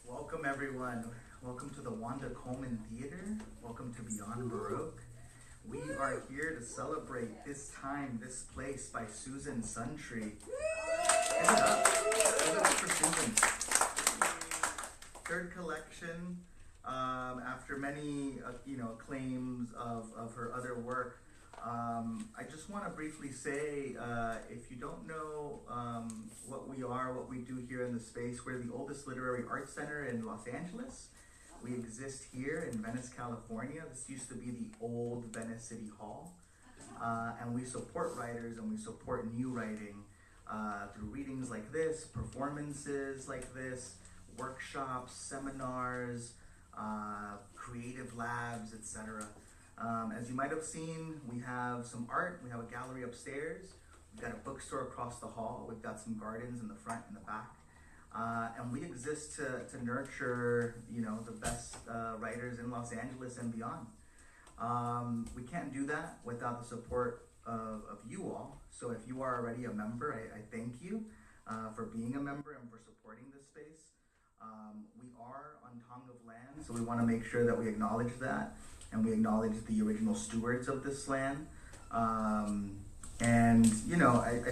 Welcome everyone. Welcome to the Wanda Coleman Theater. Welcome to Beyond Baroque. We are here to celebrate this time, this place by Susan Suntree. Give it up. Give it up for Susan. Third collection, after many claims of her other work. I just want to briefly say, if you don't know what we are, what we do here in the space, we're the oldest literary arts center in Los Angeles. We exist here in Venice, California. This used to be the old Venice City Hall. And we support writers and we support new writing through readings like this, performances like this, workshops, seminars, creative labs, etc. As you might have seen, we have some art. We have a gallery upstairs. We've got a bookstore across the hall. We've got some gardens in the front and the back. And we exist to nurture, the best writers in Los Angeles and beyond. We can't do that without the support of you all. So if you are already a member, I thank you for being a member and for supporting this space. We are on tongue of land, so we want to make sure that we acknowledge that, and we acknowledge the original stewards of this land. I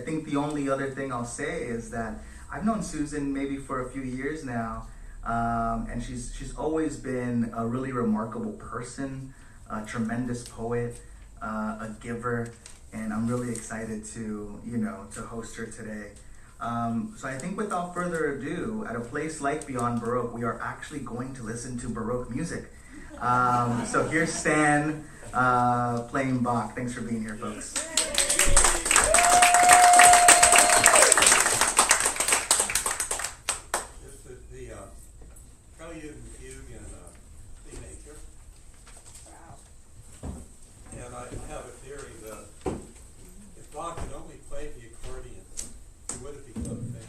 think the only other thing I'll say is that I've known Susan maybe for a few years now, and she's always been a really remarkable person, a tremendous poet, a giver, and I'm really excited to host her today. So I think without further ado, at a place like Beyond Baroque, we are actually going to listen to Baroque music. So here's Stan playing Bach. Thanks for being here, folks. This is the Prelude and Fugue in C major. Wow. And I have a theory that if Bach had only played the accordion, he would have become famous.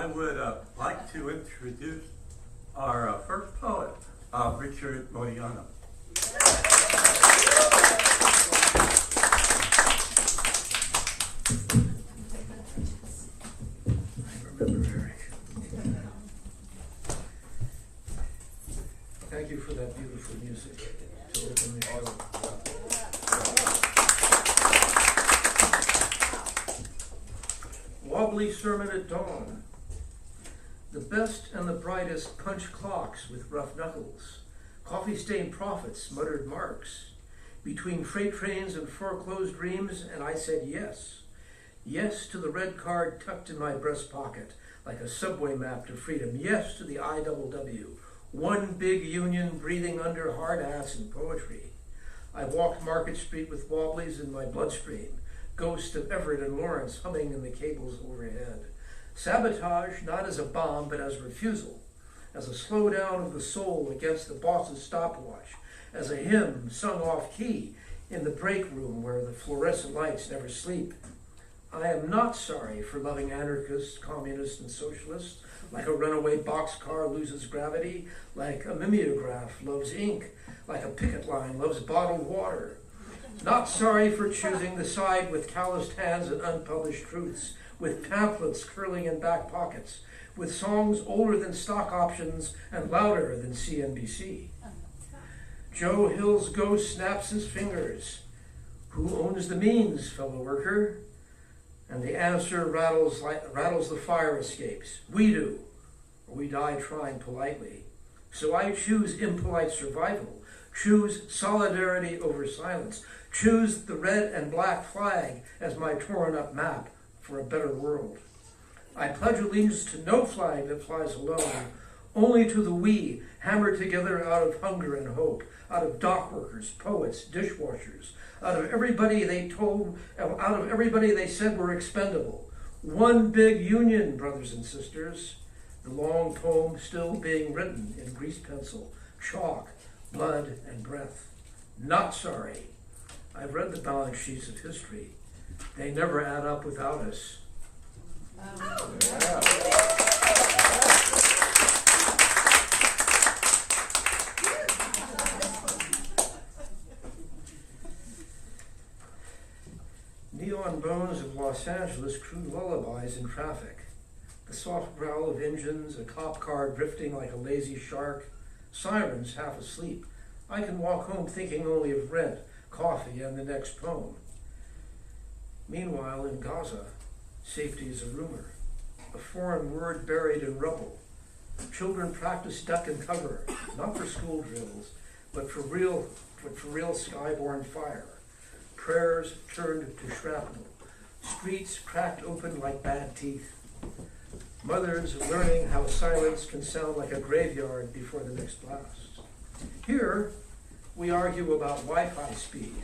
I would like to introduce our first poet, Richard Modiano. I remember Eric. Thank you for that beautiful music to open the show. Wobbly sermon at dawn. The best and the brightest punch clocks with rough knuckles. Coffee-stained prophets muttered marks. Between freight trains and foreclosed dreams, and I said yes. Yes to the red card tucked in my breast pocket, like a subway map to freedom. Yes to the IWW. One big union breathing under hard ass and poetry. I walked Market Street with wobblies in my bloodstream. Ghost of Everett and Lawrence humming in the cables overhead. Sabotage not as a bomb but as refusal, as a slowdown of the soul against the boss's stopwatch, as a hymn sung off key in the break room where the fluorescent lights never sleep. I am not sorry for loving anarchists, communists, and socialists, like a runaway boxcar loses gravity, like a mimeograph loves ink, like a picket line loves bottled water. Not sorry for choosing the side with calloused hands and unpublished truths, with pamphlets curling in back pockets, with songs older than stock options and louder than CNBC. Joe Hill's ghost snaps his fingers. Who owns the means, fellow worker? And the answer rattles the fire escapes. We do, or we die trying politely. So I choose impolite survival, choose solidarity over silence, choose the red and black flag as my torn up map for a better world. I pledge allegiance to no flag that flies alone, only to the we, hammered together out of hunger and hope, out of dock workers, poets, dishwashers, out of everybody they said were expendable. One big union, brothers and sisters. The long poem still being written in grease pencil, chalk, blood, and breath. Not sorry. I've read the balance sheets of history. They never add up without us. Neon bones of Los Angeles croon lullabies in traffic. The soft growl of engines, a cop car drifting like a lazy shark, sirens half asleep. I can walk home thinking only of rent, coffee, and the next poem. Meanwhile, in Gaza, safety is a rumor, a foreign word buried in rubble. Children practice duck and cover, not for school drills, but for real skyborne fire. Prayers turned to shrapnel, streets cracked open like bad teeth. Mothers learning how silence can sound like a graveyard before the next blast. Here, we argue about Wi-Fi speed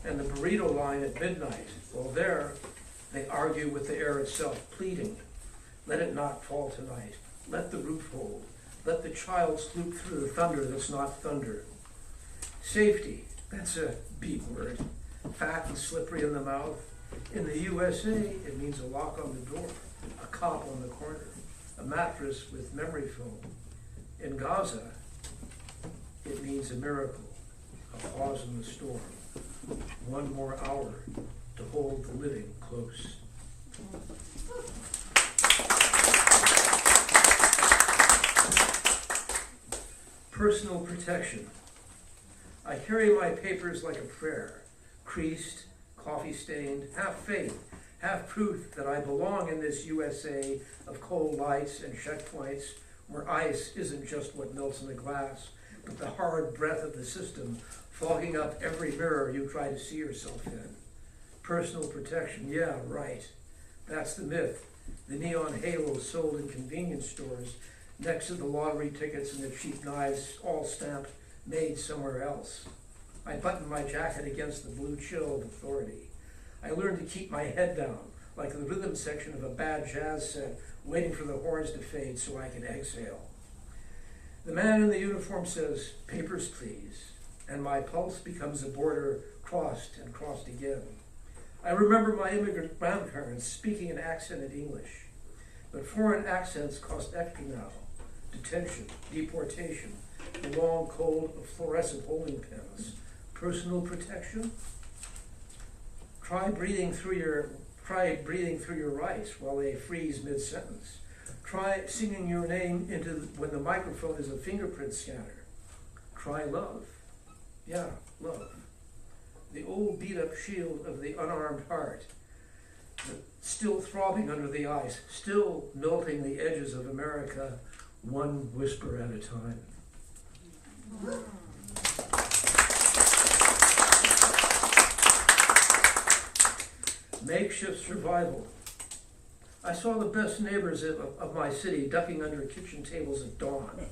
and the burrito line at midnight. While there, they argue with the air itself, pleading, let it not fall tonight. Let the roof hold. Let the child sloop through the thunder that's not thunder. Safety, that's a beat word. Fat and slippery in the mouth. In the USA, it means a lock on the door, a cop on the corner, a mattress with memory foam. In Gaza, it means a miracle, a pause in the storm, one more hour to hold the living close. Personal protection. I carry my papers like a prayer, creased, coffee-stained, half faith, half proof that I belong in this USA of cold lights and checkpoints where ice isn't just what melts in the glass, but the hard breath of the system fogging up every mirror you try to see yourself in. Personal protection, yeah, right. That's the myth. The neon halos sold in convenience stores next to the lottery tickets and the cheap knives, all stamped, made somewhere else. I buttoned my jacket against the blue chill of authority. I learned to keep my head down, like the rhythm section of a bad jazz set, waiting for the horns to fade so I could exhale. The man in the uniform says, papers please, and my pulse becomes a border crossed and crossed again. I remember my immigrant grandparents speaking in accented English, But foreign accents cost extra now. Detention, deportation, the long cold of fluorescent holding pens. Personal protection? Try breathing through your rice while they freeze mid-sentence. Try singing your name into when the microphone is a fingerprint scanner. Try love. Yeah, love. The old beat-up shield of the unarmed heart, still throbbing under the ice, still melting the edges of America, one whisper at a time. Makeshift survival. I saw the best neighbors of my city ducking under kitchen tables at dawn.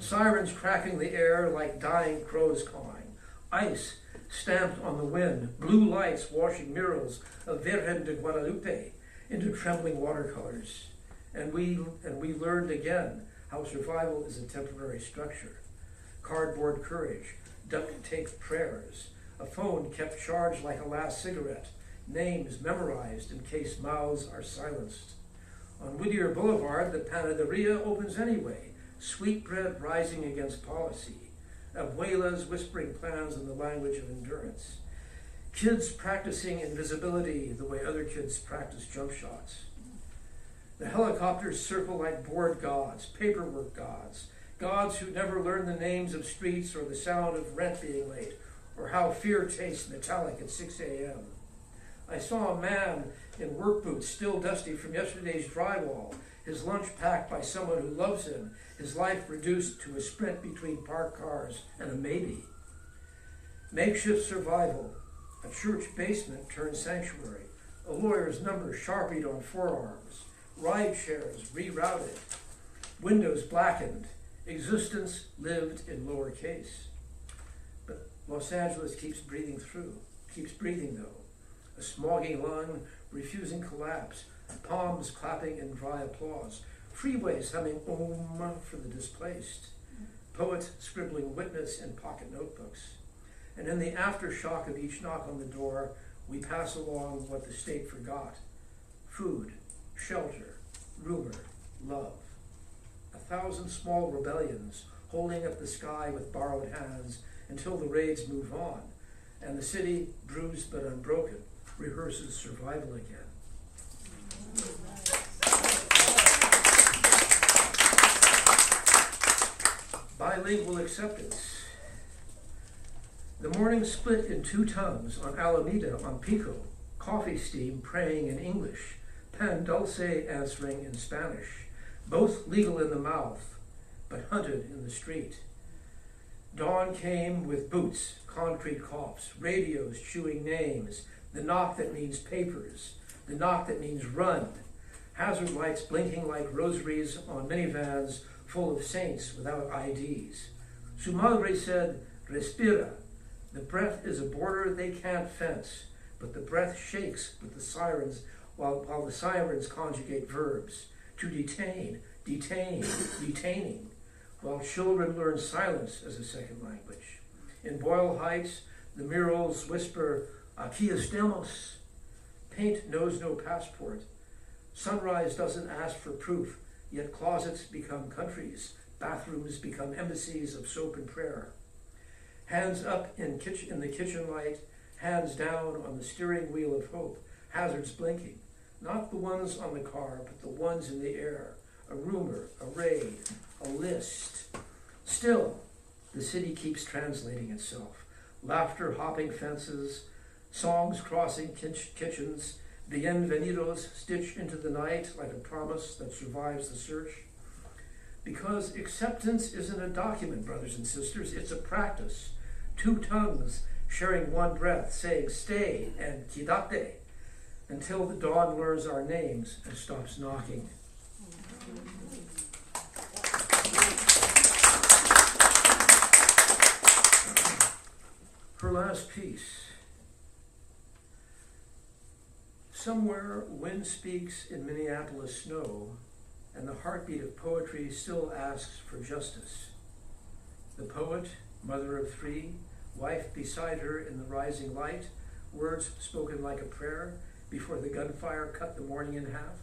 Sirens cracking the air like dying crows cawing. Ice stamped on the wind, blue lights washing murals of Virgen de Guadalupe into trembling watercolors. And we learned again how survival is a temporary structure. Cardboard courage, duct tape prayers, a phone kept charged like a last cigarette, names memorized in case mouths are silenced. On Whittier Boulevard, the panaderia opens anyway, sweetbread rising against policy, abuelas whispering plans in the language of endurance, kids practicing invisibility the way other kids practice jump shots. The helicopters circle like bored gods, paperwork gods, gods who never learn the names of streets or the sound of rent being late, or how fear tastes metallic at 6 a.m. I saw a man in work boots, still dusty from yesterday's drywall, his lunch packed by someone who loves him, his life reduced to a sprint between parked cars and a maybe. Makeshift survival, a church basement turned sanctuary, a lawyer's number sharpied on forearms, ride shares rerouted, windows blackened, existence lived in lowercase. But Los Angeles keeps breathing though. A smoggy lung refusing collapse, palms clapping in dry applause, freeways humming Om for the displaced, poets scribbling witness in pocket notebooks. And in the aftershock of each knock on the door, we pass along what the state forgot: food, shelter, rumor, love. 1,000 small rebellions holding up the sky with borrowed hands until the raids move on, and the city, bruised but unbroken, rehearses survival again. Bilingual acceptance. The morning split in two tongues on Alameda on Pico, coffee steam praying in English, pan dulce answering in Spanish, both legal in the mouth, but hunted in the street. Dawn came with boots, concrete coughs, radios chewing names, the knock that means papers, the knock that means run, hazard lights blinking like rosaries on minivans full of saints without IDs. Su madre said, respira. The breath is a border they can't fence, but the breath shakes with the sirens while the sirens conjugate verbs. To detain, detain, detaining, while children learn silence as a second language. In Boyle Heights, the murals whisper, aquí estamos. Paint knows no passport. Sunrise doesn't ask for proof, yet closets become countries, bathrooms become embassies of soap and prayer. Hands up in the kitchen light, hands down on the steering wheel of hope, hazards blinking. Not the ones on the car, but the ones in the air. A rumor, a raid, a list. Still, the city keeps translating itself. Laughter hopping fences, songs crossing kitchens, bienvenidos stitched into the night like a promise that survives the search. Because acceptance isn't a document, brothers and sisters, it's a practice. Two tongues sharing one breath, saying stay and quédate, until the dawn learns our names and stops knocking. Her last piece. Somewhere wind speaks in Minneapolis snow, and the heartbeat of poetry still asks for justice. The poet, mother of three, wife beside her in the rising light, words spoken like a prayer before the gunfire cut the morning in half.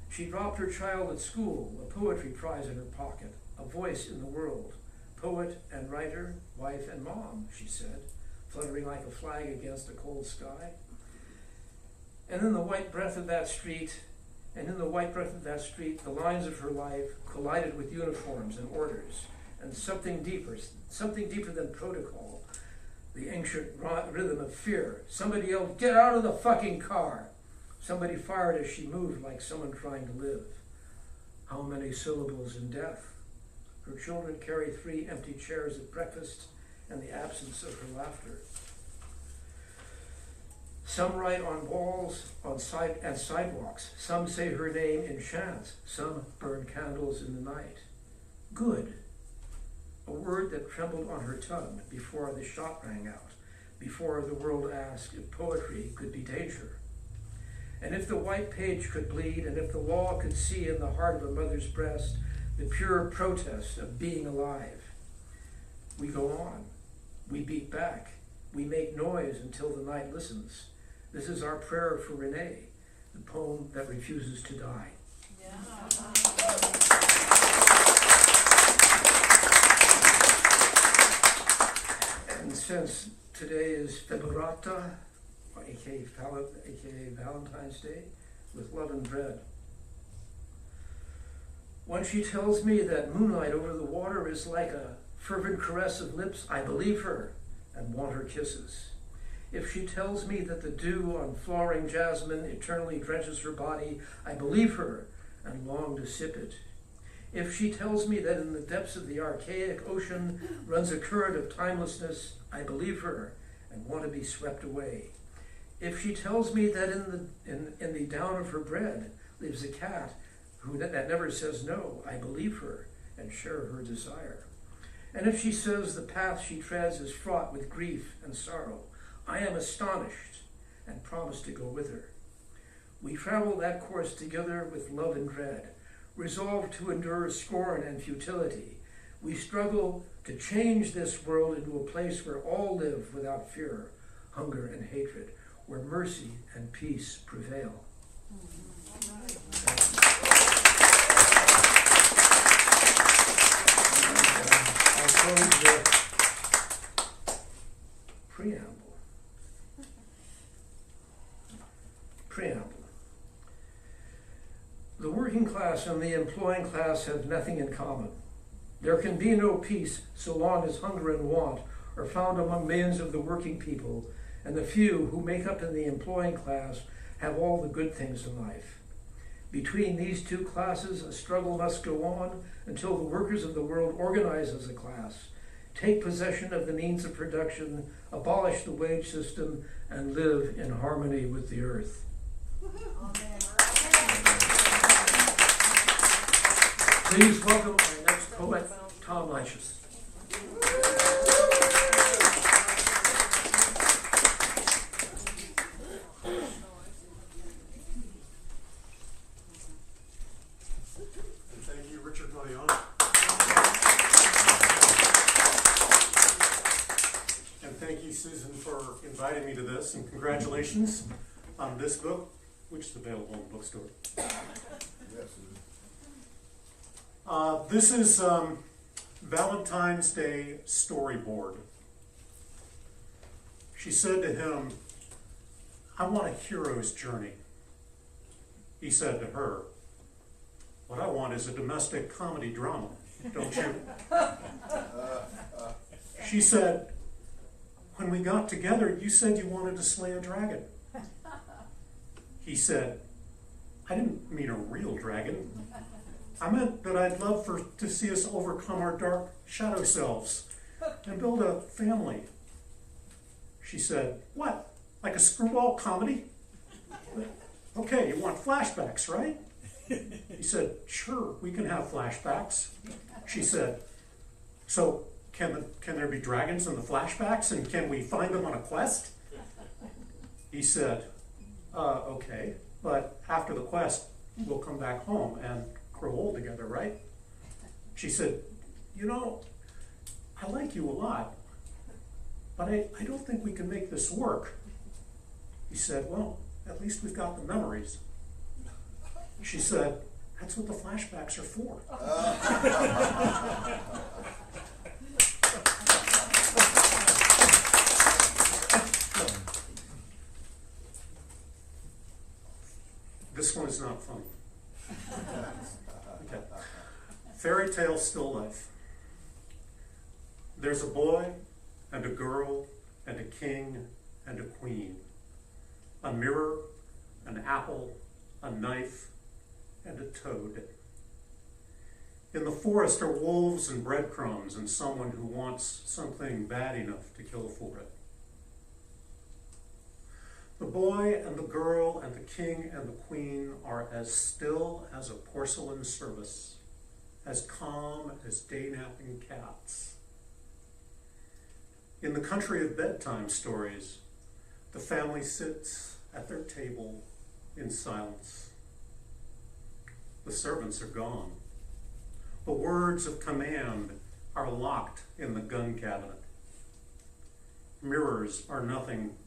She dropped her child at school, a poetry prize in her pocket, a voice in the world. Poet and writer, wife and mom, she said, fluttering like a flag against a cold sky. And in the white breath of that street, the lines of her life collided with uniforms and orders, and something deeper than protocol, the ancient rhythm of fear. Somebody yelled, "Get out of the fucking car!" Somebody fired as she moved like someone trying to live. How many syllables in death? Her children carry 3 empty chairs at breakfast and the absence of her laughter. Some write on walls and sidewalks. Some say her name in chants. Some burn candles in the night. Good. A word that trembled on her tongue before the shot rang out, before the world asked if poetry could be danger. And if the white page could bleed, and if the law could see in the heart of a mother's breast the pure protest of being alive. We go on. We beat back. We make noise until the night listens. This is our prayer for Renee, the poem that refuses to die. Yeah. And since today is Februata, aka Valentine's Day, with love and bread. When she tells me that moonlight over the water is like a fervent caress of lips, I believe her and want her kisses. If she tells me that the dew on flowering jasmine eternally drenches her body, I believe her and long to sip it. If she tells me that in the depths of the archaic ocean runs a current of timelessness, I believe her and want to be swept away. If she tells me that in the down of her bread lives a cat that never says no, I believe her and share her desire. And if she says the path she treads is fraught with grief and sorrow, I am astonished and promise to go with her. We travel that course together with love and dread, resolved to endure scorn and futility. We struggle to change this world into a place where all live without fear, hunger, and hatred, where mercy and peace prevail. I'll close with preamble. The working class and the employing class have nothing in common. There can be no peace so long as hunger and want are found among millions of the working people, and the few who make up in the employing class have all the good things in life. Between these two classes, a struggle must go on until the workers of the world organize as a class, take possession of the means of production, abolish the wage system, and live in harmony with the earth. Please welcome our next poet, Tom Laichas. And thank you, Richard Modiano. And thank you, Susan, for inviting me to this, and congratulations on this book, which is available in the bookstore. This is Valentine's Day storyboard. She said to him, "I want a hero's journey." He said to her, "What I want is a domestic comedy drama, don't you?" She said, "When we got together, you said you wanted to slay a dragon." He said, "I didn't mean a real dragon. I meant that I'd love to see us overcome our dark shadow selves and build a family." She said, "What, like a screwball comedy? Okay, you want flashbacks, right?" He said, "Sure, we can have flashbacks." She said, "So can there be dragons in the flashbacks, and can we find them on a quest?" He said, "Okay, but after the quest, we'll come back home and grow old together, right?" She said, "You know, I like you a lot, but I don't think we can make this work." He said, "Well, at least we've got the memories." She said, "That's what the flashbacks are for." This one is not funny. Okay. Fairy tale still life. There's a boy and a girl and a king and a queen. A mirror, an apple, a knife, and a toad. In the forest are wolves and breadcrumbs and someone who wants something bad enough to kill for it. The boy and the girl and the king and the queen are as still as a porcelain service, as calm as day-napping cats. In the country of bedtime stories, the family sits at their table in silence. The servants are gone. The words of command are locked in the gun cabinet. Mirrors are nothing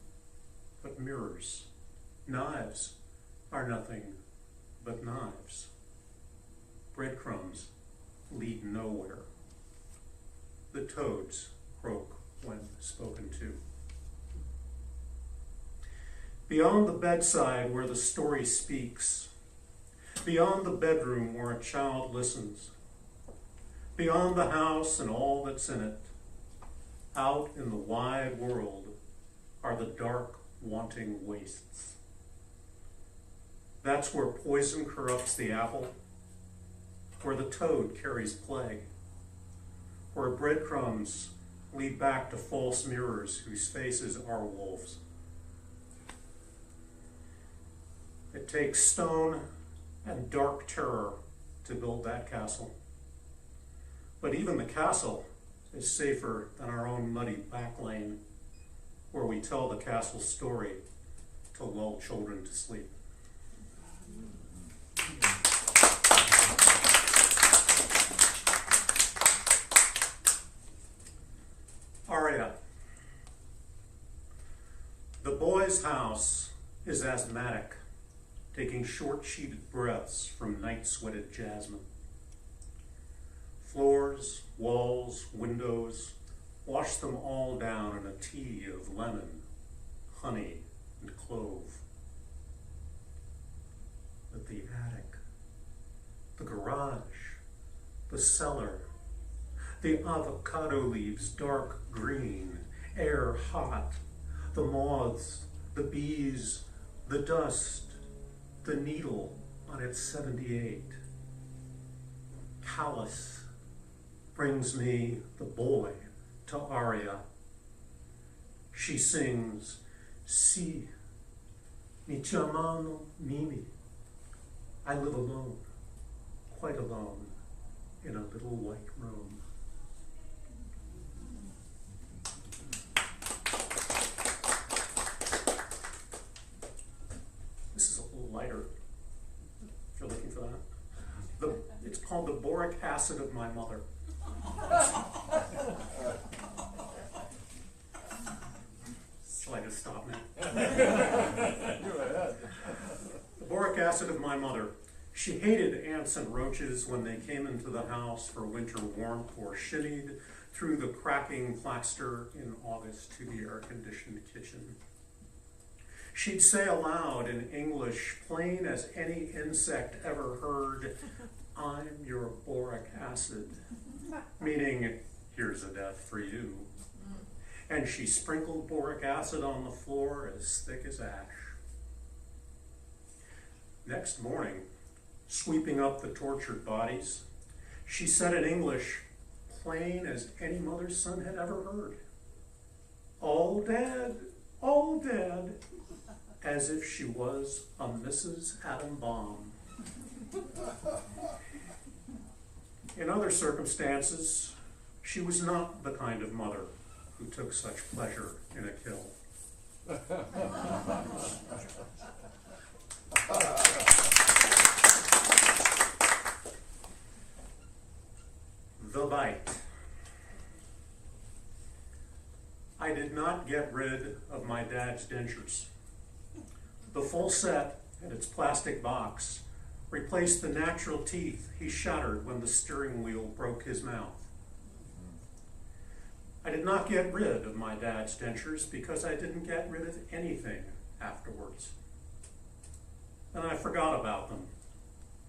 but mirrors. Knives are nothing but knives. Breadcrumbs lead nowhere. The toads croak when spoken to. Beyond the bedside where the story speaks, beyond the bedroom where a child listens, beyond the house and all that's in it, out in the wide world are the dark, wanting wastes. That's where poison corrupts the apple, where the toad carries plague, where breadcrumbs lead back to false mirrors whose faces are wolves. It takes stone and dark terror to build that castle. But even the castle is safer than our own muddy back lane, where we tell the castle story to lull children to sleep. Aria. The boy's house is asthmatic, taking short-sheeted breaths from night-sweated jasmine. Floors, walls, windows, wash them all down in a tea of lemon, honey, and clove. But the attic, the garage, the cellar, the avocado leaves dark green, air hot, the moths, the bees, the dust, the needle on its 78. Callous brings me the boy to Aria. She sings, "Si, mi chiamano Mimi." I live alone, quite alone, in a little white room. This is a little lighter, if you're looking for that. It's called The Boric Acid of My Mother. Shall I just stop now? The boric acid of my mother. She hated ants and roaches when they came into the house for winter warmth or shinned through the cracking plaster in August to the air-conditioned kitchen. She'd say aloud in English, plain as any insect ever heard, "I'm your boric acid," meaning, "Here's a death for you." And she sprinkled boric acid on the floor as thick as ash. Next morning, sweeping up the tortured bodies, she said in English, plain as any mother's son had ever heard, all dead," as if she was a Mrs. Atom Bomb. In other circumstances, she was not the kind of mother who took such pleasure in a kill. The bite. I did not get rid of my dad's dentures. The full set in its plastic box replaced the natural teeth he shattered when the steering wheel broke his mouth. I did not get rid of my dad's dentures because I didn't get rid of anything afterwards. And I forgot about them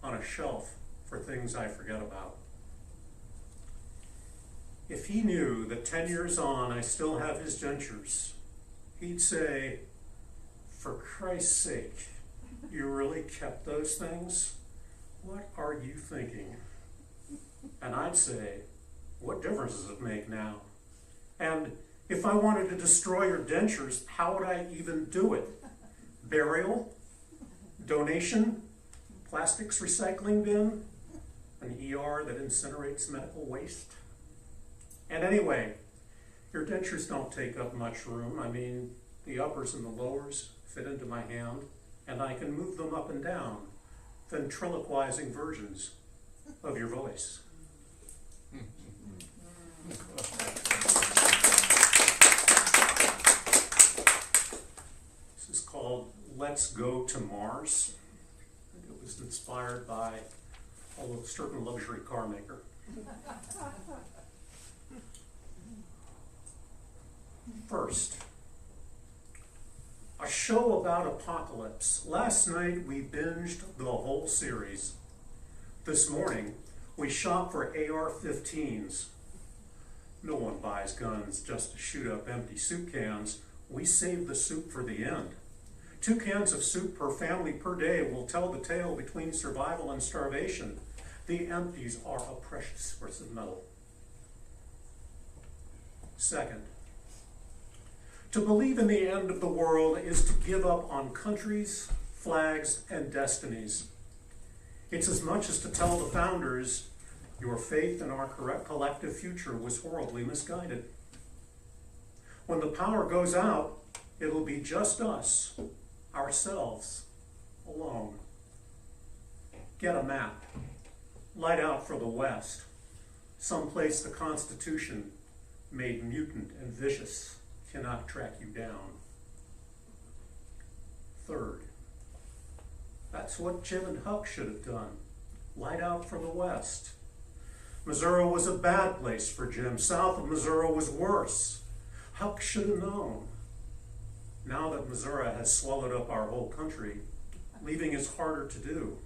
on a shelf for things I forget about. If he knew that 10 years on I still have his dentures, he'd say, "For Christ's sake, you really kept those things? What are you thinking?" And I'd say, "What difference does it make now? And if I wanted to destroy your dentures, how would I even do it? Burial? Donation? Plastics recycling bin? An ER that incinerates medical waste? And anyway, your dentures don't take up much room. I mean, the uppers and the lowers fit into my hand, and I can move them up and down, ventriloquizing versions of your voice." This is called Let's Go to Mars. It was inspired by a certain luxury car maker. First, a show about apocalypse. Last night we binged the whole series. This morning we shopped for AR-15s. No one buys guns just to shoot up empty soup cans. We save the soup for the end. 2 cans of soup per family per day will tell the tale between survival and starvation. The empties are a precious source of metal. Second, to believe in the end of the world is to give up on countries, flags, and destinies. It's as much as to tell the founders, your faith in our correct collective future was horribly misguided. When the power goes out, it'll be just us, ourselves, alone. Get a map. Light out for the West, someplace the Constitution, made mutant and vicious, cannot track you down. Third, that's what Jim and Huck should have done. Light out for the West. Missouri was a bad place for Jim. South of Missouri was worse. Huck should have known. Now that Missouri has swallowed up our whole country, leaving is harder to do.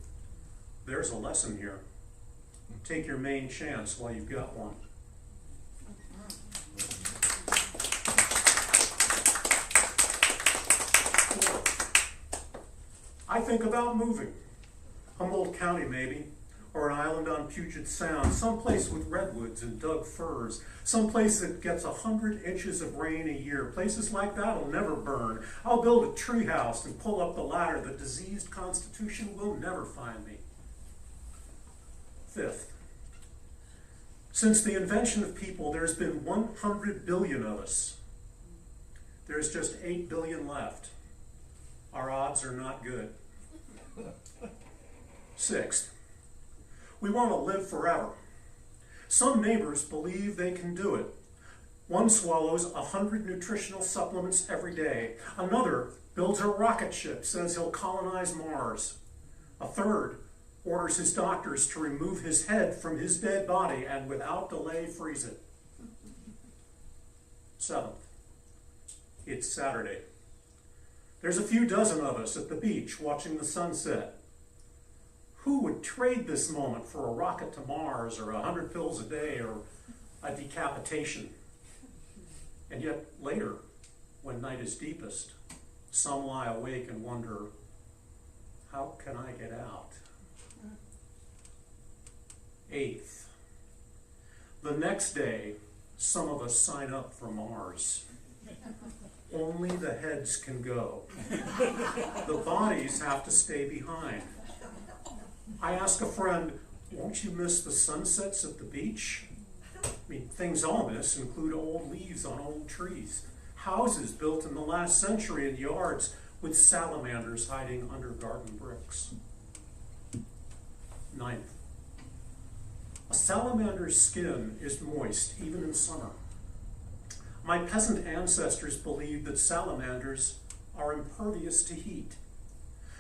There's a lesson here. Take your main chance while you've got one. I think about moving. Humboldt County, maybe, or an island on Puget Sound, someplace with redwoods and dug firs, someplace that gets 100 inches of rain a year. Places like that will never burn. I'll build a treehouse and pull up the ladder. The diseased Constitution will never find me. Fifth, since the invention of people, there's been 100 billion of us. There's just 8 billion left. Our odds are not good. Sixth, we want to live forever. Some neighbors believe they can do it. One swallows 100 nutritional supplements every day. Another builds a rocket ship, says he'll colonize Mars. A third orders his doctors to remove his head from his dead body and without delay freeze it. Seventh, it's Saturday. There's a few dozen of us at the beach watching the sunset. Who would trade this moment for a rocket to Mars or 100 pills a day or a decapitation? And yet later, when night is deepest, some lie awake and wonder, how can I get out? Eighth, the next day, some of us sign up for Mars. Only the heads can go. The bodies have to stay behind. I ask a friend, won't you miss the sunsets at the beach? I mean, things I'll miss include old leaves on old trees, houses built in the last century in yards with salamanders hiding under garden bricks. Ninth, a salamander's skin is moist even in summer. My peasant ancestors believed that salamanders are impervious to heat.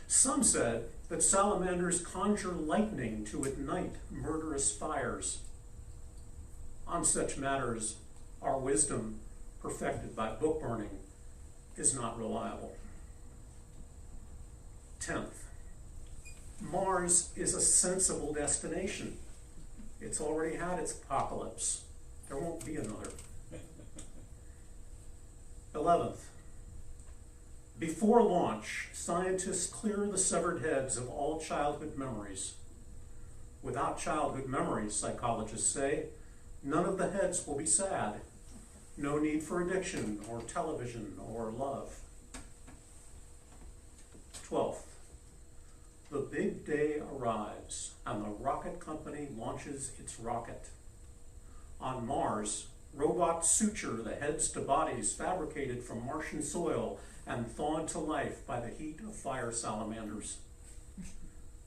Some said that salamanders conjure lightning to ignite murderous fires. On such matters, our wisdom, perfected by book burning, is not reliable. 10th, Mars is a sensible destination. It's already had its apocalypse. There won't be another. 11th, before launch, scientists clear the severed heads of all childhood memories. Without childhood memories, psychologists say, none of the heads will be sad. No need for addiction or television or love. 12th, the big day arrives and the rocket company launches its rocket. On Mars, robots suture the heads to bodies fabricated from Martian soil and thawed to life by the heat of fire salamanders.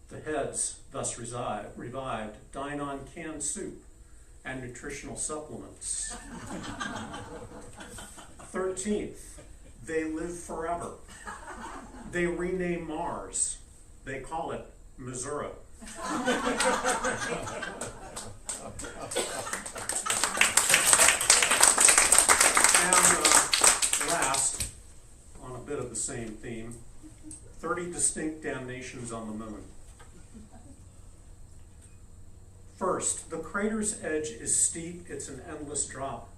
The heads, thus revived, dine on canned soup and nutritional supplements. 13th, they live forever. They rename Mars. They call it Missouri. And last, on a bit of the same theme, 30 distinct damnations on the moon. First, the crater's edge is steep. It's an endless drop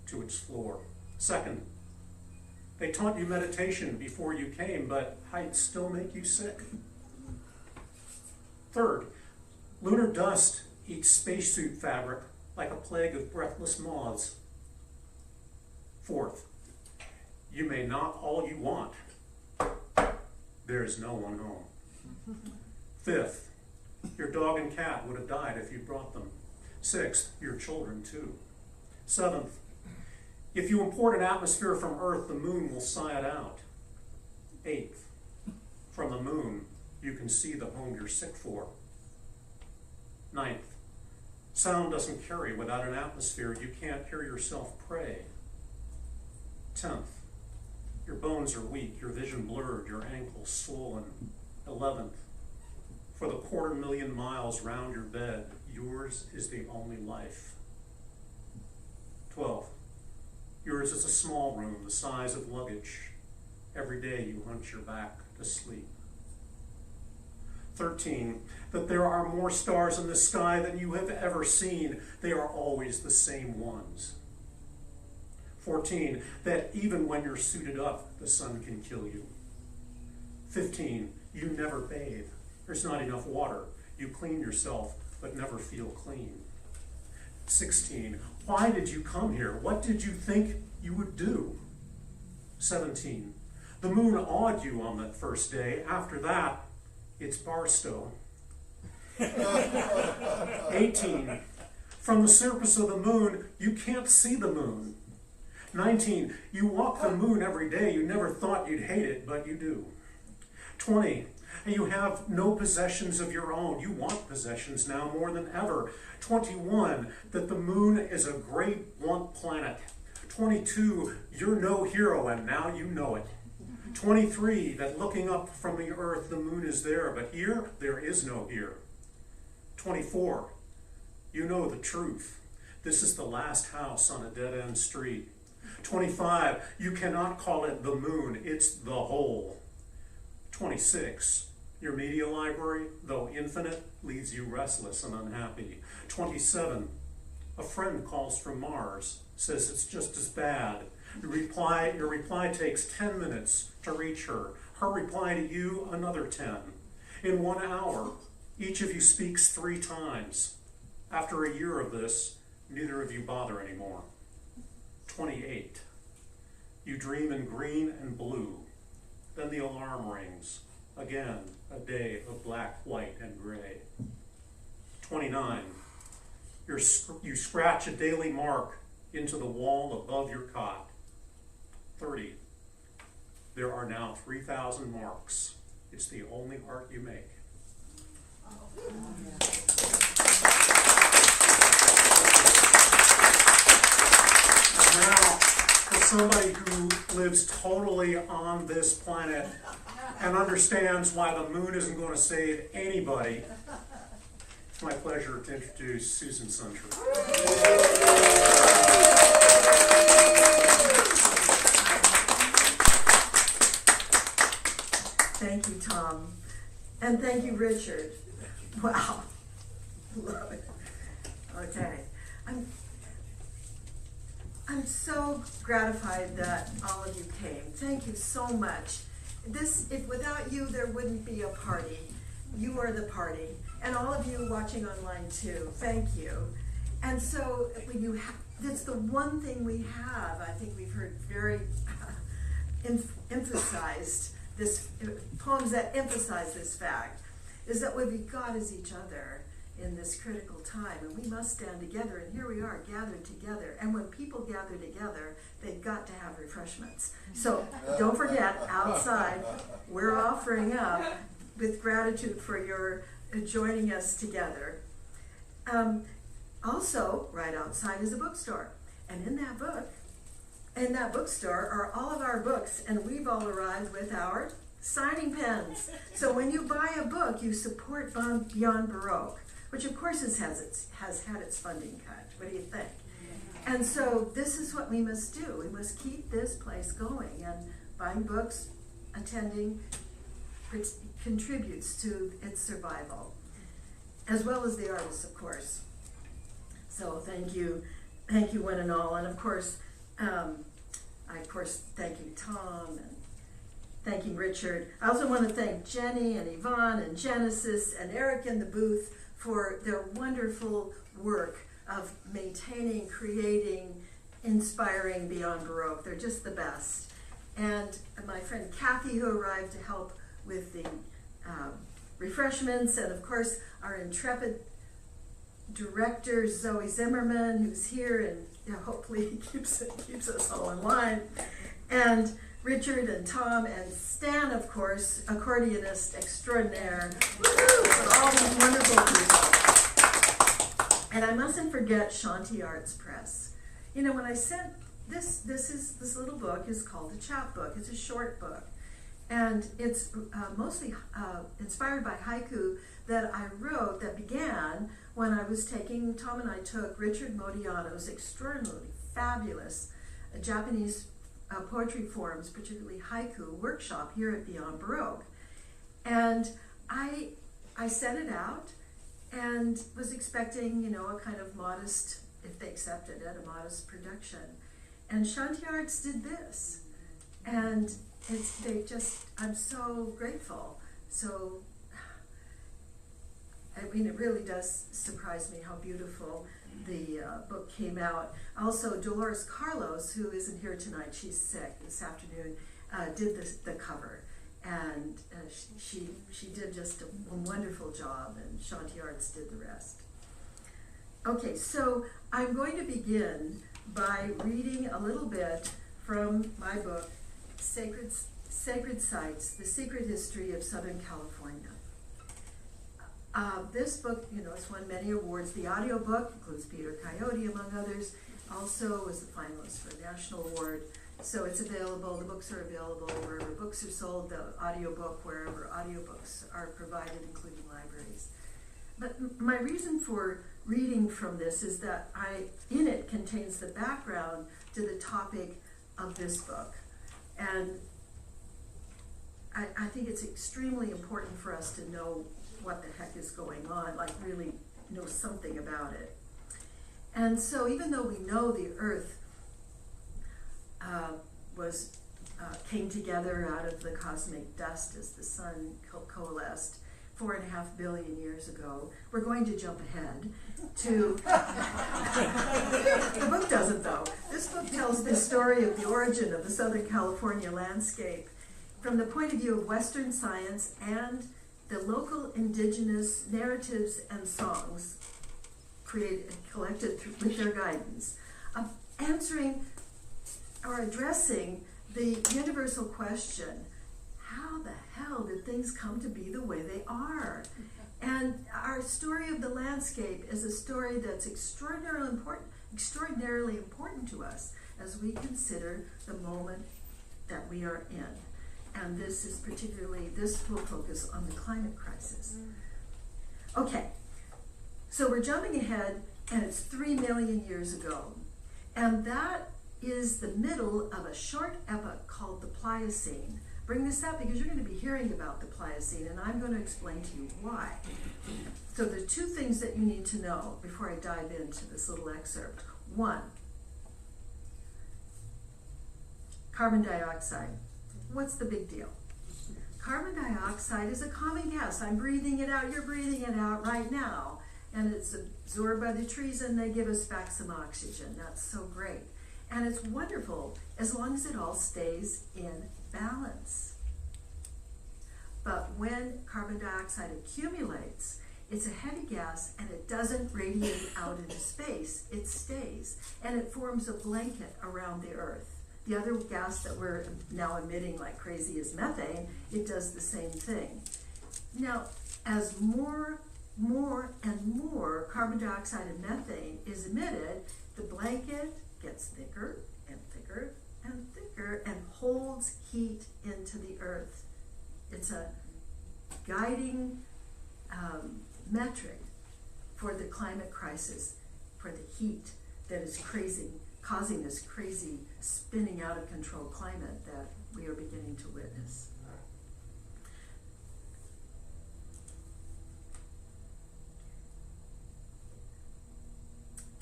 to its floor. Second, they taught you meditation before you came, but heights still make you sick. Third, lunar dust eats spacesuit fabric like a plague of breathless moths. Fourth, you may knock all you want. There is no one home. Fifth, your dog and cat would have died if you brought them. Sixth, your children too. Seventh, if you import an atmosphere from Earth, the moon will sigh it out. Eighth, from the moon, you can see the home you're sick for. Ninth, sound doesn't carry without an atmosphere. You can't hear yourself pray. 10th, your bones are weak, your vision blurred, your ankles swollen. 11th, for the 250,000 miles round your bed, yours is the only life. 12th, yours is a small room the size of luggage. Every day you hunch your back to sleep. 13, that there are more stars in the sky than you have ever seen. They are always the same ones. 14, that even when you're suited up, the sun can kill you. 15, you never bathe. There's not enough water. You clean yourself, but never feel clean. 16, why did you come here? What did you think you would do? 17, the moon awed you on that first day. After that, it's Barstow. 18, from the surface of the moon, you can't see the moon. 19, you walk the moon every day. You never thought you'd hate it, but you do. 20, you have no possessions of your own. You want possessions now more than ever. 21, that the moon is a great blunt planet. 22, you're no hero, and now you know it. 23, that looking up from the earth, the moon is there, but here, there is no here. 24, you know the truth. This is the last house on a dead-end street. 25, you cannot call it the moon, it's the whole. 26, your media library, though infinite, leaves you restless and unhappy. 27, a friend calls from Mars, says it's just as bad. Your reply takes 10 minutes to reach her. Her reply to you, another 10. In 1 hour, each of you speaks 3 times. After a year of this, neither of you bother anymore. 28. You dream in green and blue. Then the alarm rings. Again, a day of black, white, and gray. 29. You scratch a daily mark into the wall above your cot. 30. There are now 3,000 marks. It's the only art you make. And now, for somebody who lives totally on this planet and understands why the moon isn't going to save anybody. It's my pleasure to introduce Susan Suntree. Thank you, Tom. And thank you, Richard. Wow. Love it. Okay. I'm so gratified that all of you came. Thank you so much. Without you, there wouldn't be a party. You are the party. And all of you watching online too, thank you. And so that's the one thing we have, I think we've heard very emphasized, this poems that emphasize this fact, is that what we've got is each other in this critical time, and we must stand together, and here we are gathered together. And when people gather together, they've got to have refreshments. So don't forget, outside we're offering up with gratitude for your joining us together. Also, right outside is a bookstore, and in that bookstore are all of our books, and we've all arrived with our signing pens. So when you buy a book, you support Beyond Baroque, which of course has had its funding cut. What do you think? And so this is what we must do. We must keep this place going, and buying books, attending, contributes to its survival, as well as the artists, of course. So thank you one and all, and of course, thank you, Tom, and thank you, Richard. I also want to thank Jenny and Yvonne and Genesis and Eric in the booth for their wonderful work of maintaining, creating, inspiring Beyond Baroque. They're just the best. And my friend Kathy, who arrived to help with the refreshments, and of course our intrepid director Zoe Zimmerman, who's here and hopefully keeps us all in line, and Richard and Tom and Stan, of course, accordionist extraordinaire. Woo-hoo! All these wonderful people. And I mustn't forget Shanti Arts Press. You know, when I sent this little book is called a chapbook. It's a short book, and it's mostly inspired by haiku that I wrote that began when Tom and I took Richard Modiano's extraordinarily fabulous Japanese poetry forms, particularly haiku workshop here at Beyond Baroque. And I set it out and was expecting, a kind of modest, if they accepted it, a modest production. And Shanti Arts did this. And I'm so grateful. So, it really does surprise me how beautiful the book came out. Also, Dolores Carlos, who isn't here tonight, she's sick this afternoon, did the cover. And she did just a wonderful job, and Shanti Arts did the rest. Okay, so I'm going to begin by reading a little bit from my book, Sacred Sites, The Secret History of Southern California. This book, it's won many awards. The audiobook includes Peter Coyote, among others. Also was the finalist for a national award. So it's available, the books are available wherever books are sold, the audiobook wherever audiobooks are provided, including libraries. But my reason for reading from this is that in it contains the background to the topic of this book. And I think it's extremely important for us to know what the heck is going on, like really know something about it. And so even though we know the earth came together out of the cosmic dust as the sun coalesced 4.5 billion years ago, we're going to jump ahead to, the book doesn't though. This book tells the story of the origin of the Southern California landscape from the point of view of Western science and the local indigenous narratives and songs collected with their guidance, of answering or addressing the universal question, how the hell did things come to be the way they are? And our story of the landscape is a story that's extraordinarily important to us as we consider the moment that we are in. and this will focus on the climate crisis. Okay, so we're jumping ahead, and it's 3 million years ago, and that is the middle of a short epoch called the Pliocene. Bring this up because you're going to be hearing about the Pliocene, and I'm going to explain to you why. So there's two things that you need to know before I dive into this little excerpt. One, carbon dioxide. What's the big deal? Carbon dioxide is a common gas. I'm breathing it out, you're breathing it out right now. And it's absorbed by the trees and they give us back some oxygen. That's so great. And it's wonderful as long as it all stays in balance. But when carbon dioxide accumulates, it's a heavy gas and it doesn't radiate out into space. It stays and it forms a blanket around the Earth. The other gas that we're now emitting like crazy is methane. It does the same thing. Now, as more and more carbon dioxide and methane is emitted, the blanket gets thicker and thicker and thicker and holds heat into the Earth. It's a guiding metric for the climate crisis, for the heat that is causing this crazy spinning out of control climate that we are beginning to witness.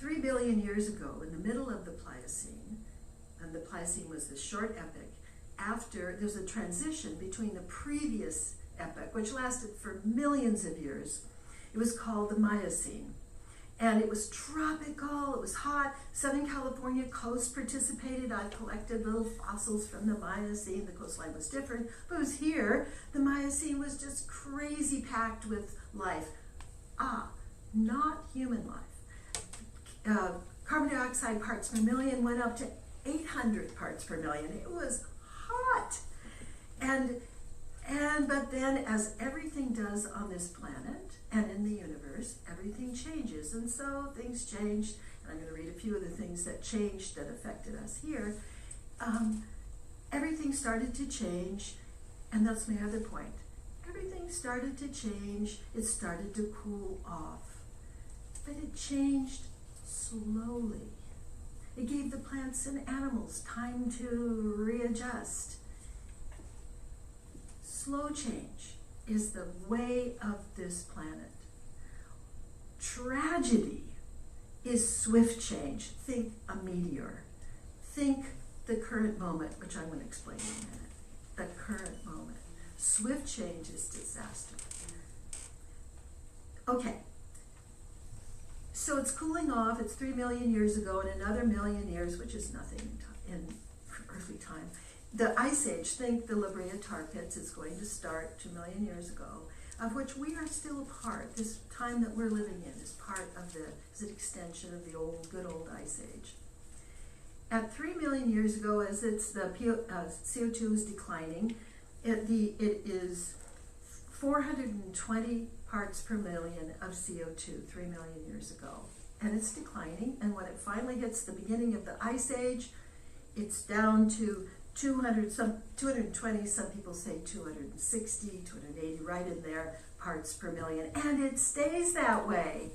$3 billion years ago, in the middle of the Pliocene, and the Pliocene was this short epoch, after there's a transition between the previous epoch, which lasted for millions of years. It was called the Miocene. And it was tropical, it was hot. Southern California coast participated. I collected little fossils from the Miocene. The coastline was different, but it was here. The Miocene was just crazy packed with life. Not human light. Carbon dioxide parts per million went up to 800 parts per million. It was hot. But then, as everything does on this planet and in the universe, everything changes. And so things changed. And I'm going to read a few of the things that changed that affected us here. Everything started to change, and that's my other point. Everything started to change. It started to cool off. But it changed slowly. It gave the plants and animals time to readjust. Slow change is the way of this planet. Tragedy is swift change. Think a meteor. Think the current moment, which I'm going to explain in a minute. The current moment. Swift change is disaster. Okay. So it's cooling off. It's 3 million years ago, and another million years, which is nothing in earthly time. The Ice Age, think the La Brea tar pits, is going to start 2 million years ago, of which we are still a part. This time that we're living in is part of is an extension of the good old Ice Age. At 3 million years ago, as the CO2 is declining, it is 420 parts per million of CO2 3 million years ago. And it's declining, and when it finally hits the beginning of the Ice Age, it's down to 220, some people say 260, 280, right in there, parts per million. And it stays that way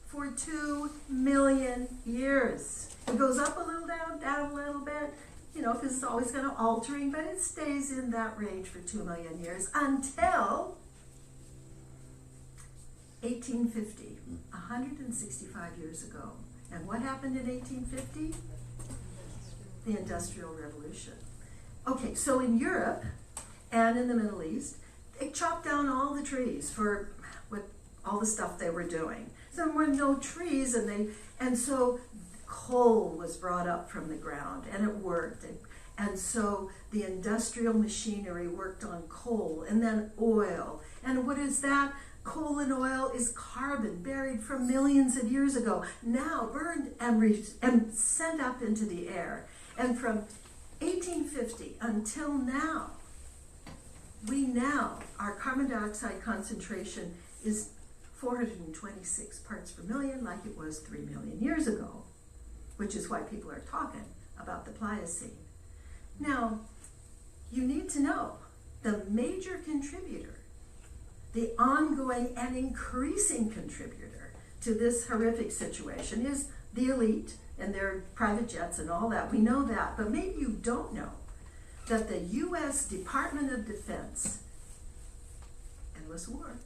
for 2 million years. It goes up a little, down a little bit, because it's always going to altering, but it stays in that range for 2 million years until 1850, 165 years ago. And what happened in 1850? The Industrial Revolution. Okay, so in Europe and in the Middle East, they chopped down all the trees for all the stuff they were doing. So there were no trees, and so coal was brought up from the ground, and it worked. And so the industrial machinery worked on coal, and then oil. And what is that? Coal and oil is carbon buried from millions of years ago, now burned and sent up into the air. And from 1850 until now, our carbon dioxide concentration is 426 parts per million, like it was 3 million years ago, which is why people are talking about the Pliocene. Now, you need to know the major contributor, the ongoing and increasing contributor to this horrific situation is the elite and their private jets and all that. We know that, but maybe you don't know that the U.S. Department of Defense, endless war,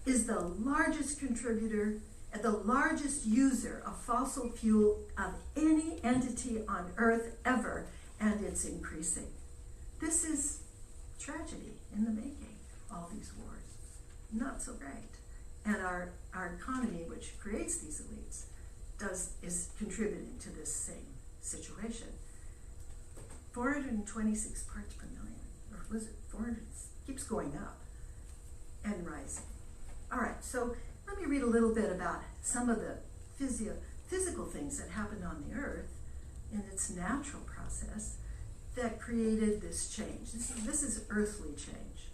is the largest contributor and the largest user of fossil fuel of any entity on Earth ever, and it's increasing. This is tragedy in the making, all these wars. Not so great. And our economy, which creates these elites, is contributing to this same situation. 426 parts per million, or was it 400? Keeps going up and rising. All right, so let me read a little bit about some of the physical things that happened on the Earth in its natural process that created this change. This is earthly change.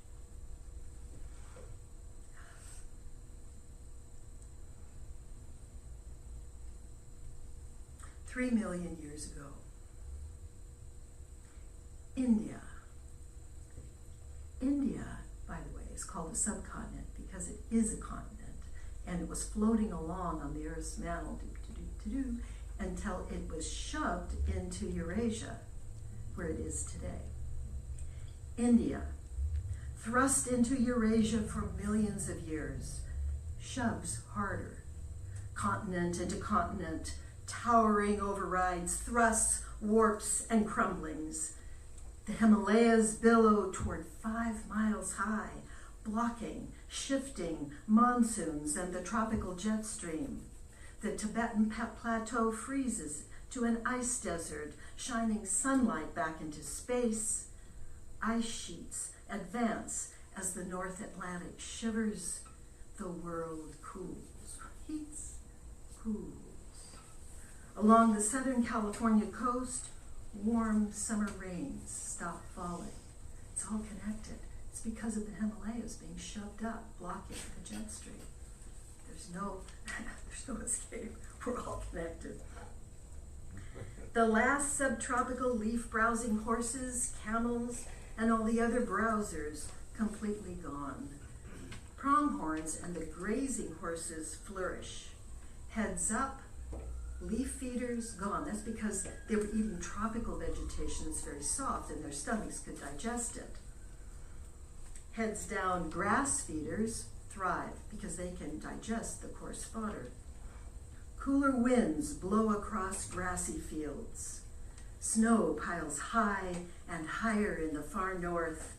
$3 million years ago, India, by the way, is called a subcontinent because it is a continent, and it was floating along on the Earth's mantle until it was shoved into Eurasia, where it is today. India, thrust into Eurasia for millions of years, shoves harder, continent into continent, towering overrides, thrusts, warps, and crumblings. The Himalayas billow toward 5 miles high, blocking, shifting monsoons and the tropical jet stream. The Tibetan plateau freezes to an ice desert, shining sunlight back into space. Ice sheets advance as the North Atlantic shivers. The world cools, heats, cools. Along the Southern California coast, warm summer rains stop falling. It's all connected. It's because of the Himalayas being shoved up, blocking the jet stream. There's no escape. We're all connected. The last subtropical leaf-browsing horses, camels, and all the other browsers completely gone. Pronghorns and the grazing horses flourish. Heads up, leaf feeders gone. That's because they were eating tropical vegetation that's very soft and their stomachs could digest it. Heads down, grass feeders thrive because they can digest the coarse fodder. Cooler winds blow across grassy fields. Snow piles high and higher in the far north.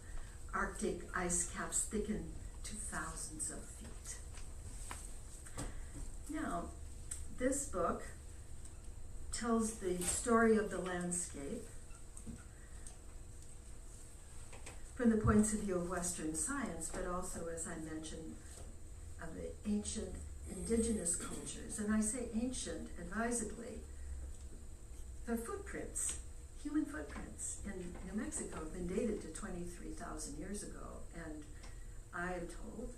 Arctic ice caps thicken to thousands of feet. Now, this book tells the story of the landscape from the points of view of Western science, but also, as I mentioned, of the ancient indigenous cultures. And I say ancient advisedly. Their footprints, human footprints in New Mexico have been dated to 23,000 years ago. And I am told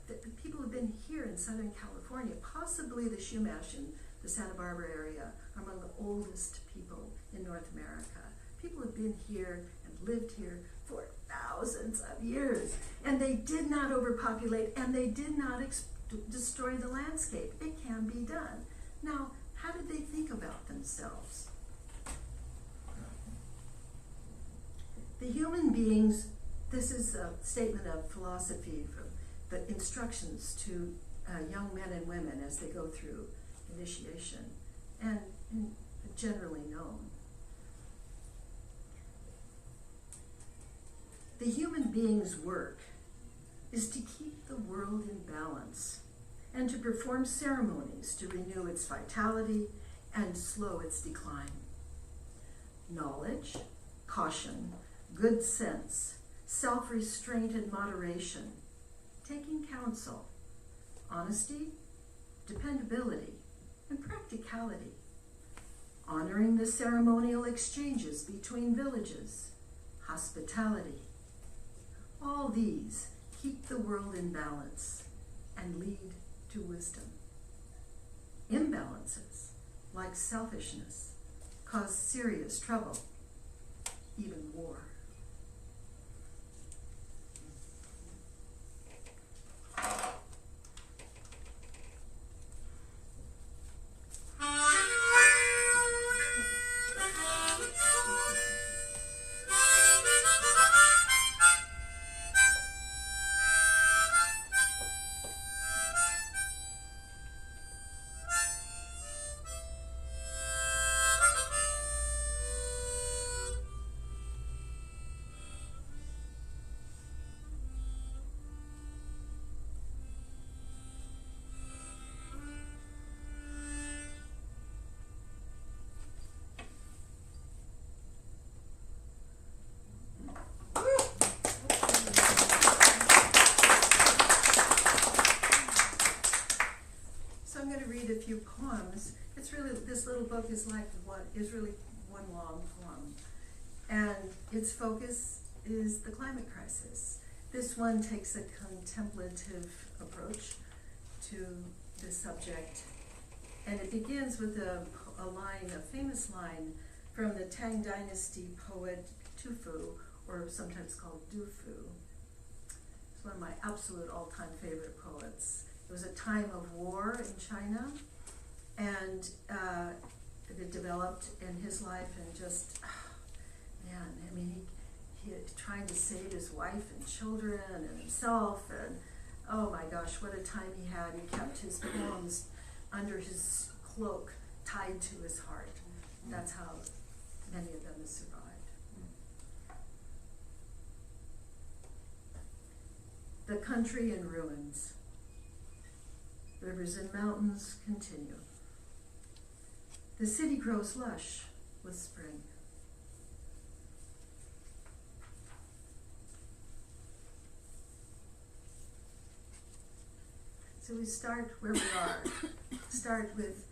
that the people who've been here in Southern California, possibly the Chumash in the Santa Barbara area, are among the oldest people in North America. People have been here and lived here for thousands of years. And they did not overpopulate, and they did not destroy the landscape. It can be done. Now, how did they think about themselves? The human beings, this is a statement of philosophy from the instructions to young men and women as they go through initiation, and generally known. The human being's work is to keep the world in balance and to perform ceremonies to renew its vitality and slow its decline. Knowledge, caution, good sense, self-restraint and moderation, taking counsel, honesty, dependability, and practicality, honoring the ceremonial exchanges between villages, hospitality. All these keep the world in balance and lead to wisdom. Imbalances, like selfishness, cause serious trouble, even war. few poems. It's really, this little book is really one long poem. And its focus is the climate crisis. This one takes a contemplative approach to the subject. And it begins with a famous line from the Tang Dynasty poet Tu Fu, or sometimes called Du Fu. It's one of my absolute all-time favorite poets. It was a time of war in China, and it developed in his life, and just, man, I mean, he trying to save his wife and children and himself, and oh my gosh, what a time he had. He kept his poems under his cloak, tied to his heart. That's how many of them have survived. The country in ruins. Rivers and mountains continue. The city grows lush with spring. So we start where we are. Start with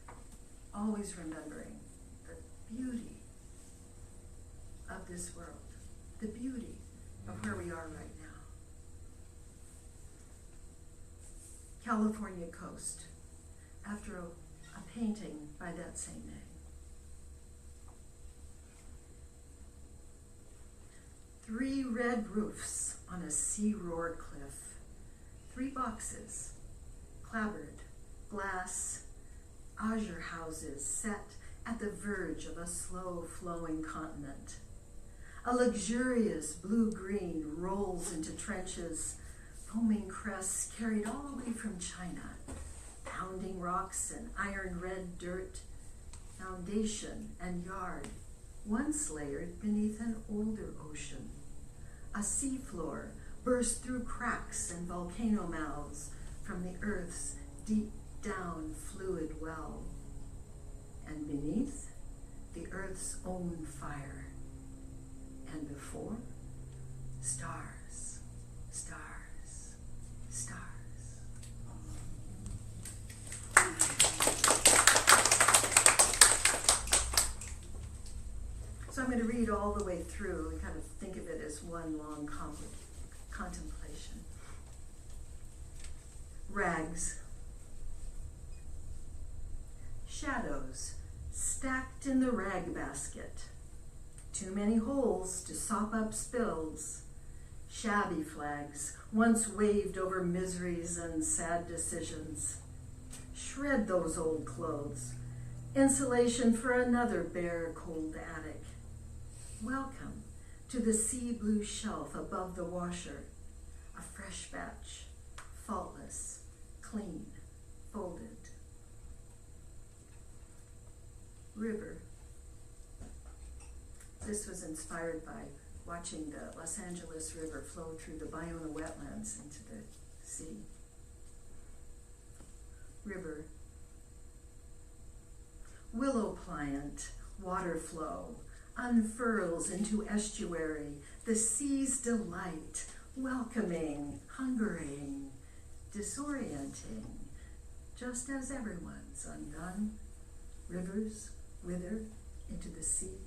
always remembering the beauty of this world, the beauty of where we are right now. California coast, after a painting by that same name. 3 red roofs on a sea-roar cliff. 3 boxes, clapboard, glass, azure houses set at the verge of a slow-flowing continent. A luxurious blue-green rolls into trenches, foaming crests carried all the way from China, pounding rocks and iron-red dirt, foundation and yard, once layered beneath an older ocean. A seafloor burst through cracks and volcano mouths from the earth's deep down fluid well. And beneath, the earth's own fire. And before, stars, stars, stars. So I'm going to read all the way through and kind of think of it as one long contemplation. Rags. Shadows stacked in the rag basket. Too many holes to sop up spills. Shabby flags once waved over miseries and sad decisions. Shred those old clothes. Insulation for another bare, cold attic. Welcome to the sea blue shelf above the washer. A fresh batch, faultless, clean, folded. River. This was inspired by watching the Los Angeles River flow through the Ballona wetlands into the sea. River. Willow pliant, water flow, unfurls into estuary, the sea's delight, welcoming, hungering, disorienting, just as everyone's undone. Rivers wither into the sea.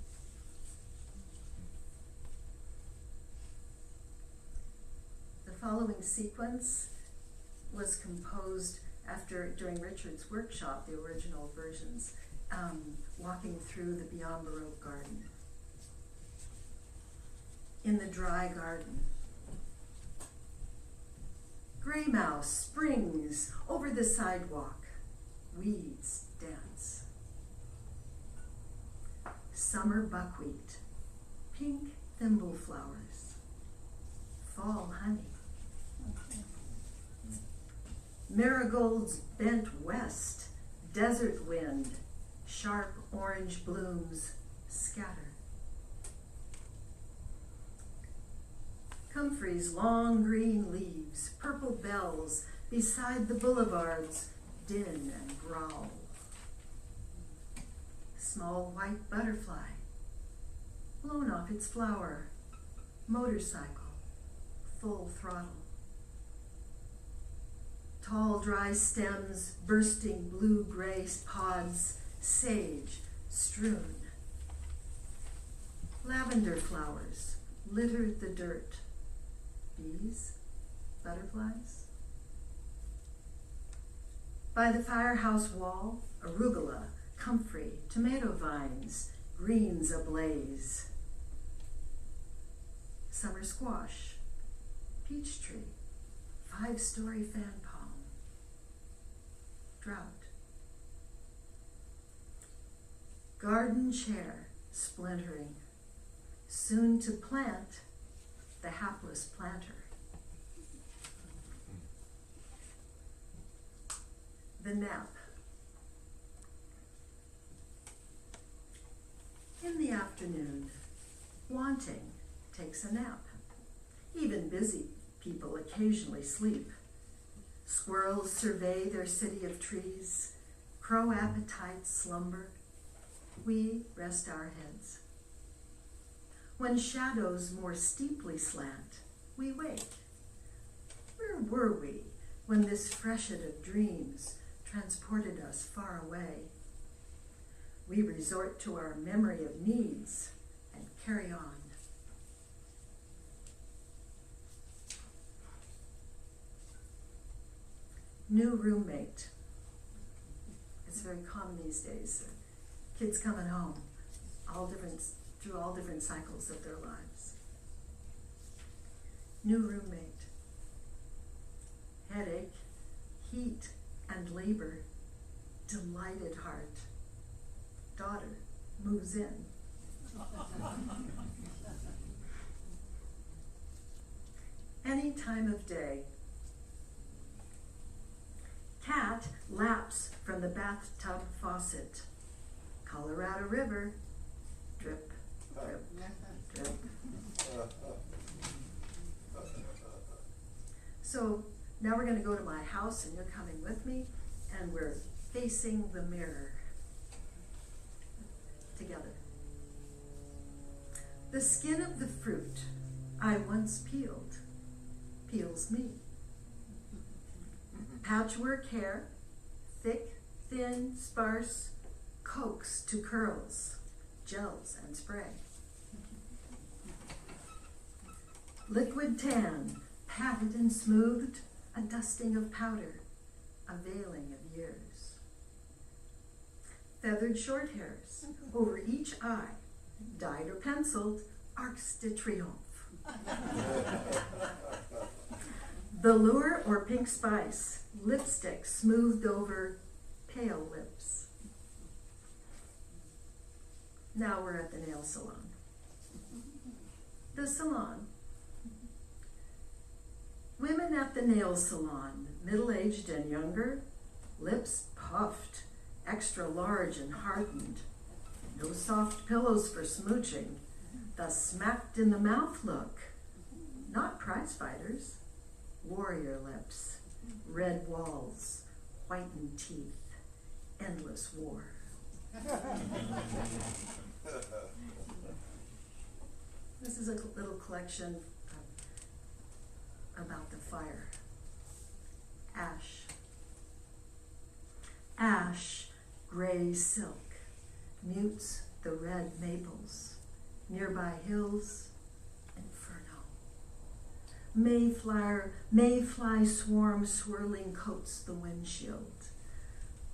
The following sequence was composed during Richard's workshop, the original versions, walking through the Beyond Baroque garden. In the dry garden, gray mouse springs over the sidewalk, weeds dance. Summer buckwheat, pink thimble flowers, fall honey. Marigolds bent west, desert wind, sharp orange blooms scatter. Comfrey's long green leaves, purple bells beside the boulevards, din and growl. Small white butterfly, blown off its flower, motorcycle, full throttle. tall dry stems, bursting blue-gray pods, sage strewn. Lavender flowers littered the dirt. Bees, butterflies. By the firehouse wall, arugula, comfrey, tomato vines, greens ablaze. Summer squash, peach tree, 5-story fan palm. Drought. Garden chair splintering, soon to plant the hapless planter. The nap. In the afternoon, wanting takes a nap. Even busy people occasionally sleep. Squirrels survey their city of trees. Crow appetites slumber. We rest our heads. When shadows more steeply slant, we wake. Where were we when this freshet of dreams transported us far away? We resort to our memory of needs and carry on. New roommate. It's very common these days. Kids coming home, through all different cycles of their lives. New roommate. Headache, heat, and labor. Delighted heart. Daughter moves in. Any time of day. Cat laps from the bathtub faucet. Colorado River, drip, drip, drip. So now we're going to go to my house and you're coming with me and we're facing the mirror together. The skin of the fruit I once peeled peels me. Patchwork hair, thick, thin, sparse, coax to curls, gels and spray. Liquid tan, patted and smoothed, a dusting of powder, a veiling of years. Feathered short hairs, over each eye, dyed or penciled, arcs de triomphe. Velour or pink spice, lipstick smoothed over pale lips. Now we're at the nail salon. The salon. Women at the nail salon, middle-aged and younger, lips puffed, extra large and hardened. No soft pillows for smooching, the smacked in the mouth look. Not prize fighters, warrior lips, red walls, whitened teeth, endless war. This is a little collection about the fire. Ash. Ash, gray silk, mutes the red maples. Nearby hills, inferno. Mayfly swarm swirling coats the windshield.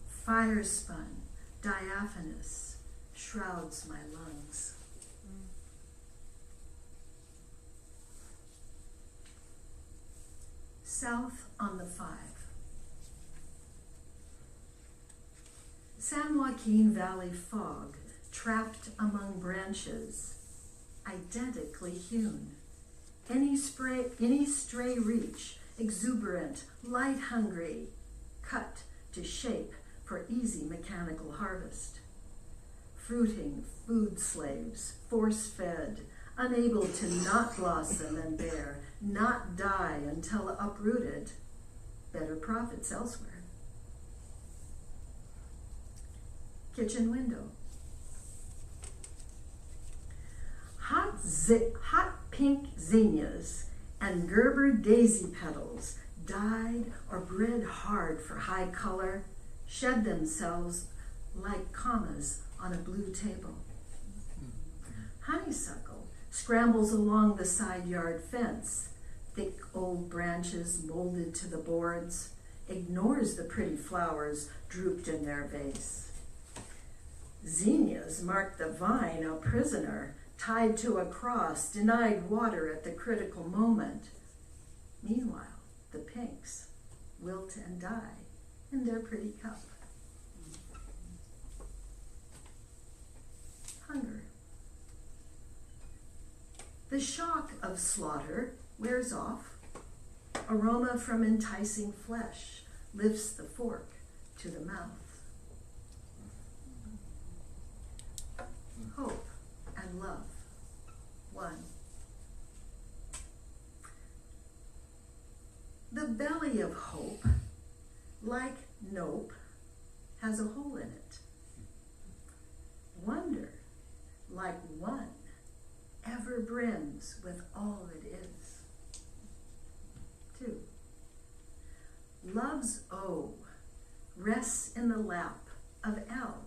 Fire spun, diaphanous, shrouds my lungs. South on the 5. San Joaquin Valley fog, trapped among branches, identically hewn. Any stray reach, exuberant, light-hungry, cut to shape for easy mechanical harvest. Fruiting food slaves, force-fed, unable to not blossom and bear, not die until uprooted, better profits elsewhere. Kitchen window. Hot pink zinnias and Gerber daisy petals dyed or bred hard for high color, shed themselves like commas on a blue table. Honeysuckle scrambles along the side yard fence, thick old branches molded to the boards, ignores the pretty flowers drooped in their vase. Zinnias mark the vine a prisoner, tied to a cross, denied water at the critical moment. Meanwhile, the pinks wilt and die in their pretty cup. Hunger. The shock of slaughter wears off. Aroma from enticing flesh lifts the fork to the mouth. Hope and love, one. The belly of hope, like nope, has a hole in it. Wonder, like one, ever brims with all it is. Two. Love's O rests in the lap of L,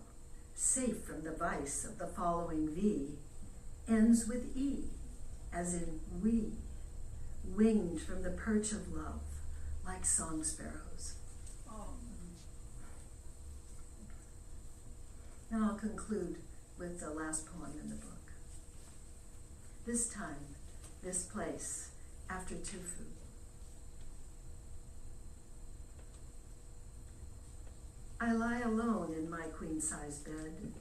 safe from the vice of the following V, ends with E, as in we, winged from the perch of love, like song sparrows. Now I'll conclude with the last poem in the book. This time, this place, after Tu Fu. I lie alone in my queen-size bed,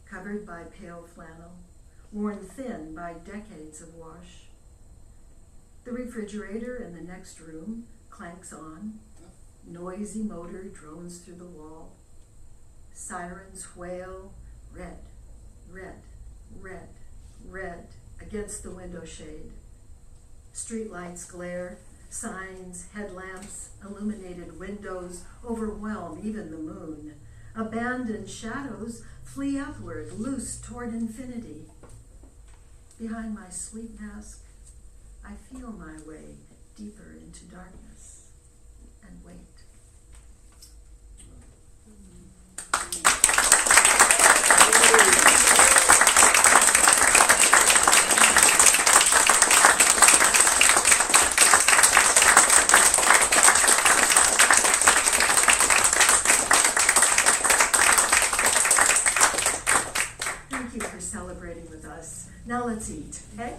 covered by pale flannel, worn thin by decades of wash. The refrigerator in the next room clanks on, noisy motor drones through the wall. Sirens wail, red, red, red, red, against the window shade. Streetlights glare, signs, headlamps, illuminated windows overwhelm even the moon. Abandoned shadows flee upward, loose toward infinity. Behind my sleep mask, I feel my way deeper into darkness and wait. Thank you for celebrating with us. Now let's eat, okay?